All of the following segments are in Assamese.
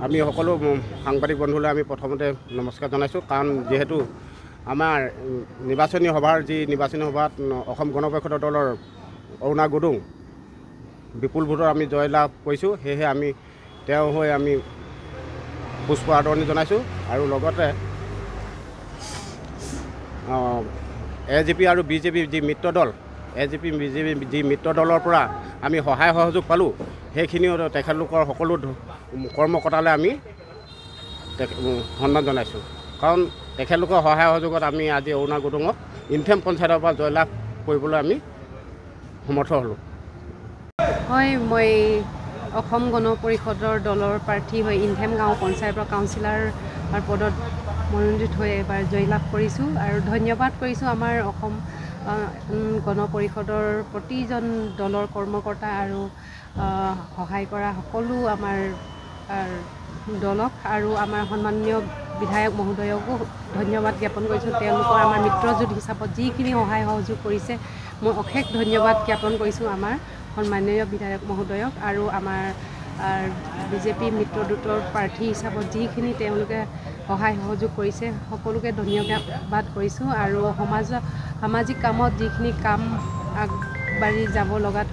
আমি সকলো সাংবাদিক বন্ধুলৈ আমি প্ৰথমতে নমস্কাৰ জনাইছোঁ। কাৰণ যিহেতু আমাৰ নিৰ্বাচনী সভাৰ নিৰ্বাচনী সভাত অসম গণ পৰিষদ দলৰ অৰুণা গুডুং বিপুল ভোটৰ আমি জয়লাভ কৰিছোঁ। সেয়েহে আমি তেওঁ হৈ আমি পুষ্প আদৰণি জনাইছোঁ। আৰু লগতে AJP আৰু BJP যি মিত্ৰ দল, AJP BJP যি মিত্ৰ দলৰ পৰা আমি সহায় সহযোগ পালোঁ, সেইখিনিও তেখেতলোকৰ সকলো কৰ্মকৰ্তালৈ আমি সন্মান জনাইছোঁ। কাৰণ তেখেতলোকৰ সহায় সহযোগত আমি আজি অৰুণা গুডুঙক ইনথেম পঞ্চায়তৰ পৰা জয়লাভ কৰিবলৈ আমি সমৰ্থ হ'লোঁ। হয়, মই অসম গণ পৰিষদৰ দলৰ প্ৰাৰ্থী হৈ ইনথেম গাঁও পঞ্চায়তৰ কাউন্সিলৰ পদত মনোনীত হৈ এবাৰ জয়লাভ কৰিছোঁ। আৰু ধন্যবাদ কৰিছোঁ আমাৰ অসম গণ পৰিষদৰ প্ৰতিজন দলৰ কৰ্মকৰ্তা আৰু সহায় কৰা সকলো আমাৰ দলক আৰু আমাৰ সন্মানীয় বিধায়ক মহোদয়কো ধন্যবাদ জ্ঞাপন কৰিছোঁ। তেওঁলোকৰ আমাৰ মিত্ৰজোঁট হিচাপত যিখিনি সহায় সহযোগ কৰিছে, মই অশেষ ধন্যবাদ জ্ঞাপন কৰিছোঁ আমাৰ সন্মানীয় বিধায়ক মহোদয়ক। আৰু আমাৰ BJP মিত্ৰজোঁটৰ প্ৰাৰ্থী হিচাপত যিখিনি তেওঁলোকে সহায় সহযোগ কৰিছে, সকলোকে ধন্যবাদ কৰিছোঁ। আৰু সামাজিক কামত যিখিনি কাম আগবাঢ়ি যাব লগাত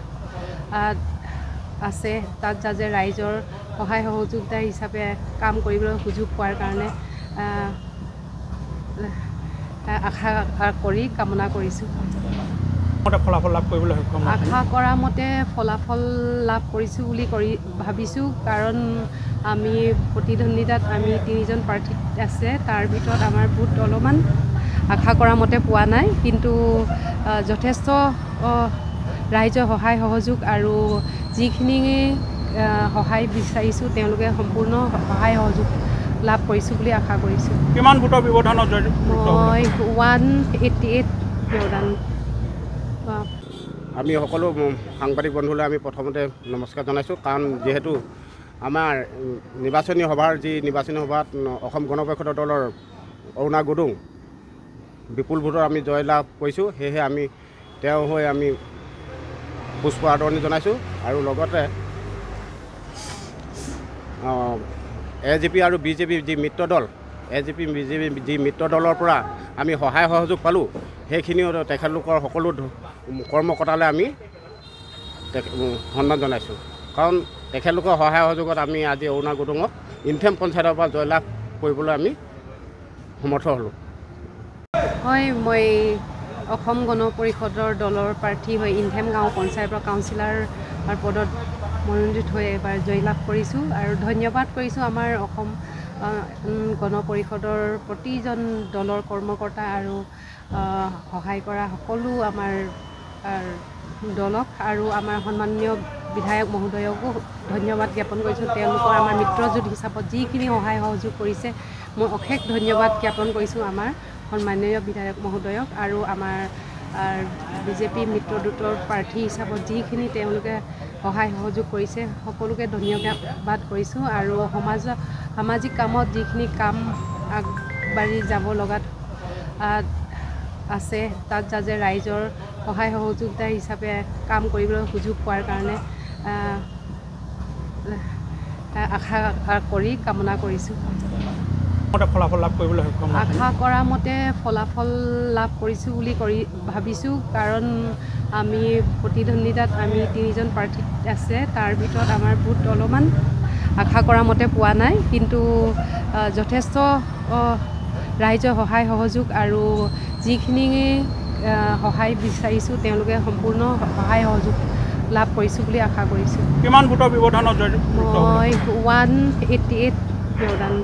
আছে, তাত যাতে ৰাইজৰ সহায় সহযোগিতা হিচাপে কাম কৰিবলৈ সুযোগ পোৱাৰ কাৰণে আশা কৰি কামনা কৰিছোঁ। ফলাফল লাভ কৰিবলৈ সক্ষম আশা কৰা মতে ফলাফল লাভ কৰিছোঁ বুলি ভাবিছোঁ। কাৰণ আমি প্ৰতিদ্বন্দ্বিতাত আমি 3জন প্ৰাৰ্থী আছে, তাৰ ভিতৰত আমাৰ ভোট অলপমান আশা কৰা মতে পোৱা নাই, কিন্তু যথেষ্ট ৰাইজৰ সহায় সহযোগ আৰু যিখিনি সহায় বিচাৰিছোঁ তেওঁলোকে সম্পূৰ্ণ সহায় সহযোগ লাভ কৰিছোঁ বুলি আশা কৰিছোঁ। কিমান ভোটৰ ব্যৱধানত মই 188 ব্যৱধান। আমি সকলো সাংবাদিক বন্ধুলৈ আমি প্ৰথমতে নমস্কাৰ জনাইছোঁ। কাৰণ যিহেতু আমাৰ নিৰ্বাচনী সভাৰ নিৰ্বাচনী সভাত অসম গণ পৰিষদ দলৰ অৰুণা গুডুং বিপুল ভোটৰ আমি জয়লাভ কৰিছোঁ। সেয়েহে আমি তেওঁ হৈ আমি পুষ্প আদৰণি জনাইছোঁ। আৰু লগতে AJP আৰু BJP যি মিত্ৰ দল, AJP BJP যি মিত্ৰ দলৰ পৰা আমি সহায় সহযোগ পালোঁ, সেইখিনিও তেখেতলোকৰ সকলো কৰ্মকৰ্তালৈ আমি সন্মান জনাইছোঁ। কাৰণ তেখেতলোকৰ সহায় সহযোগত আমি আজি অৰুণা গুডুঙক ইনথেম পঞ্চায়তৰ পৰা জয়লাভ কৰিবলৈ আমি সমৰ্থ হ'লোঁ। হয়, মই অসম গণ পৰিষদৰ দলৰ প্ৰাৰ্থী হৈ ইনথেম গাঁও পঞ্চায়তৰ কাউন্সিলৰ পদত মনোনীত হৈ এবাৰ জয়লাভ কৰিছোঁ। আৰু ধন্যবাদ কৰিছোঁ আমাৰ অসম গণ পৰিষদৰ প্ৰতিজন দলৰ কৰ্মকৰ্তা আৰু সহায় কৰা সকলো আমাৰ দলক আৰু আমাৰ সন্মানীয় বিধায়ক মহোদয়কো ধন্যবাদ জ্ঞাপন কৰিছোঁ। তেওঁলোকৰ আমাৰ মিত্ৰজোঁট হিচাপত যিখিনি সহায় সহযোগ কৰিছে, মই অশেষ ধন্যবাদ জ্ঞাপন কৰিছোঁ আমাৰ সন্মানীয় বিধায়ক মহোদয়ক। আৰু আমাৰ BJP মিত্ৰজোঁটৰ প্ৰাৰ্থী হিচাপত যিখিনি তেওঁলোকে সহায় সহযোগ কৰিছে, সকলোকে ধন্যবাদ কৰিছোঁ। আৰু সামাজিক কামত যিখিনি কাম আগবাঢ়ি যাব লগাত আছে, তাত যাতে ৰাইজৰ সহায় সহযোগিতা হিচাপে কাম কৰিবলৈ সুযোগ পোৱাৰ কাৰণে আশা কৰি কামনা কৰিছোঁ। ফলাফল লাভ কৰিবলৈ সক্ষম আশা কৰা মতে ফলাফল লাভ কৰিছোঁ বুলি ভাবিছোঁ। কাৰণ আমি প্ৰতিদ্বন্দ্বিতাত আমি 3জন প্ৰাৰ্থী আছে, তাৰ ভিতৰত আমাৰ ভোট অলপমান আশা কৰা মতে পোৱা নাই, কিন্তু যথেষ্ট ৰাইজৰ সহায় সহযোগ আৰু যিখিনি সহায় বিচাৰিছোঁ তেওঁলোকে সম্পূৰ্ণ সহায় সহযোগ লাভ কৰিছোঁ বুলি আশা কৰিছোঁ। কিমান ভোটৰ ব্যৱধানত মই 188 ব্যৱধান।